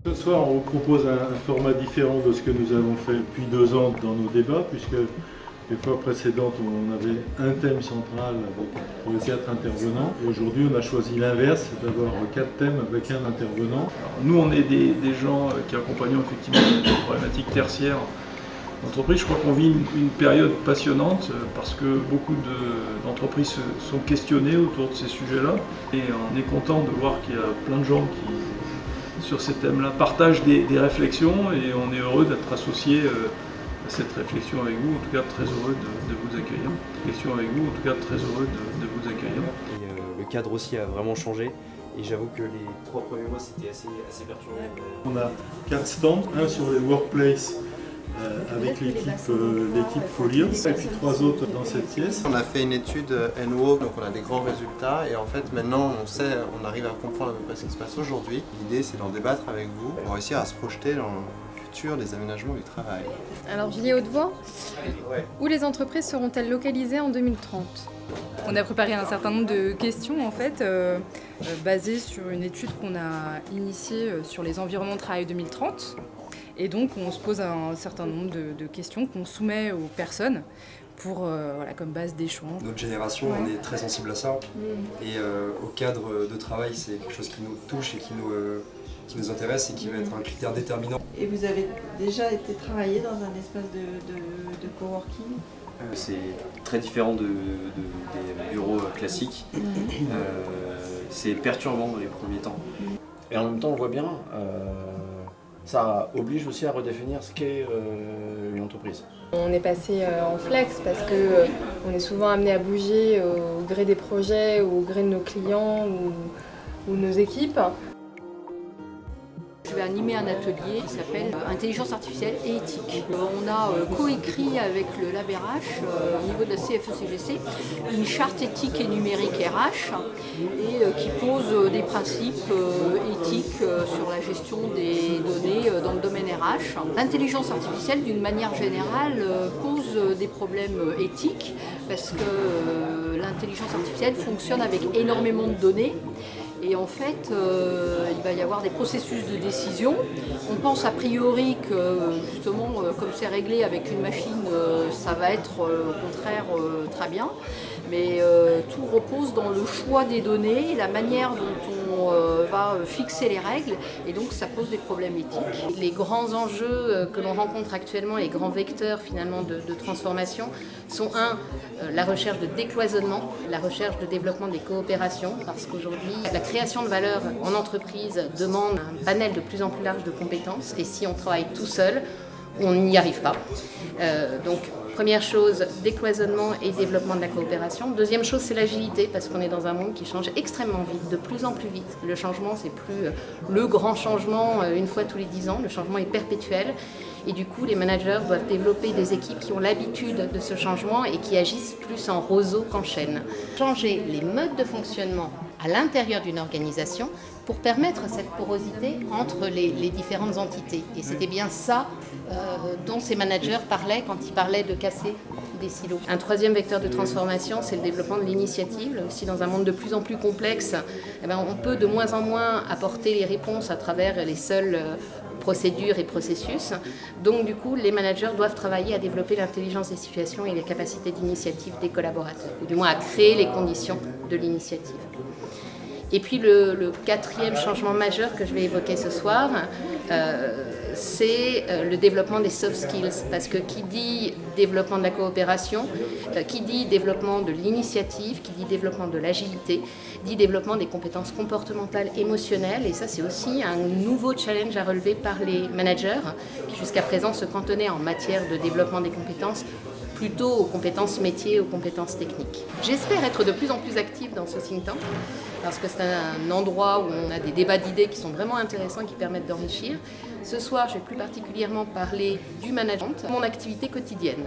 Ce soir, on vous propose un format différent de ce que nous avons fait depuis 2 ans dans nos débats, puisque les fois précédentes, on avait un thème central pour les 4 intervenants. Et aujourd'hui, on a choisi l'inverse, d'avoir 4 thèmes avec un intervenant. Alors, nous, on est des gens qui accompagnent effectivement les problématiques tertiaires d'entreprise. Je crois qu'on vit une période passionnante parce que beaucoup d'entreprises se sont questionnées autour de ces sujets-là. Et on est content de voir qu'il y a plein de gens qui, sur ces thèmes-là, partagent des réflexions et on est heureux d'être associés à cette réflexion avec vous. En tout cas, très heureux de vous accueillir. Réflexion avec vous, en tout cas, très heureux de vous accueillir. Et le cadre aussi a vraiment changé. Et j'avoue que les 3 premiers mois, c'était assez perturbant. On a 4 stands, un sur les workplaces avec l'équipe Folios, et puis 3 autres dans cette pièce. On a fait une étude NWO, donc on a des grands résultats et en fait maintenant on arrive à comprendre à peu près ce qui se passe aujourd'hui. L'idée c'est d'en débattre avec vous pour réussir à se projeter dans le futur des aménagements du travail. Alors Julie Hautevent, où les entreprises seront-elles localisées en 2030 ? On a préparé un certain nombre de questions en fait, basées sur une étude qu'on a initiée sur les environnements de travail 2030. Et donc on se pose un certain nombre de questions qu'on soumet aux personnes pour, comme base d'échange. Notre génération, on est très sensible à ça. Et au cadre de travail, c'est quelque chose qui nous touche et qui nous intéresse et qui va être un critère déterminant. Et vous avez déjà été travailler dans un espace de coworking ? C'est très différent des bureaux classiques. C'est perturbant dans les premiers temps. Et en même temps, on voit bien, ça oblige aussi à redéfinir ce qu'est une entreprise. On est passé en flex parce que on est souvent amené à bouger au gré des projets, au gré de nos clients ou nos équipes. Je vais animer un atelier qui s'appelle Intelligence artificielle et éthique. On a coécrit avec le Lab RH, au niveau de la CFE-CGC, une charte éthique et numérique RH et qui pose des principes éthiques sur la gestion des données dans le domaine RH. L'intelligence artificielle, d'une manière générale, pose des problèmes éthiques parce que l'intelligence artificielle fonctionne avec énormément de données. Et en fait, il va y avoir des processus de décision. On pense a priori que, justement, comme c'est réglé avec une machine, ça va être au contraire très bien. Mais tout repose dans le choix des données, la manière dont on va fixer les règles, et donc ça pose des problèmes éthiques. Les grands enjeux que l'on rencontre actuellement, les grands vecteurs finalement de transformation, sont la recherche de décloisonnement, la recherche de développement des coopérations, parce qu'aujourd'hui, la création de valeur en entreprise demande un panel de plus en plus large de compétences, et si on travaille tout seul, on n'y arrive pas. Donc, première chose, décloisonnement et développement de la coopération. Deuxième chose, c'est l'agilité, parce qu'on est dans un monde qui change extrêmement vite, de plus en plus vite. Le changement, c'est plus le grand changement une fois tous les 10 ans. Le changement est perpétuel. Et du coup, les managers doivent développer des équipes qui ont l'habitude de ce changement et qui agissent plus en roseau qu'en chaîne. Changer les modes de fonctionnement à l'intérieur d'une organisation pour permettre cette porosité entre les différentes entités. Et c'était bien ça dont ces managers parlaient quand ils parlaient de casser des silos. Un troisième vecteur de transformation, c'est le développement de l'initiative. Là aussi, dans un monde de plus en plus complexe, on peut de moins en moins apporter les réponses à travers les seules procédures et processus. Donc du coup, les managers doivent travailler à développer l'intelligence des situations et les capacités d'initiative des collaborateurs, ou du moins à créer les conditions de l'initiative. Et puis le quatrième changement majeur que je vais évoquer ce soir, c'est le développement des soft skills, parce que qui dit développement de la coopération, qui dit développement de l'initiative, qui dit développement de l'agilité, dit développement des compétences comportementales, émotionnelles, et ça c'est aussi un nouveau challenge à relever par les managers, qui jusqu'à présent se cantonnaient en matière de développement des compétences plutôt aux compétences métiers, aux compétences techniques. J'espère être de plus en plus active dans ce think tank, parce que c'est un endroit où on a des débats d'idées qui sont vraiment intéressants et qui permettent d'enrichir. Ce soir, je vais plus particulièrement parler du management, de mon activité quotidienne.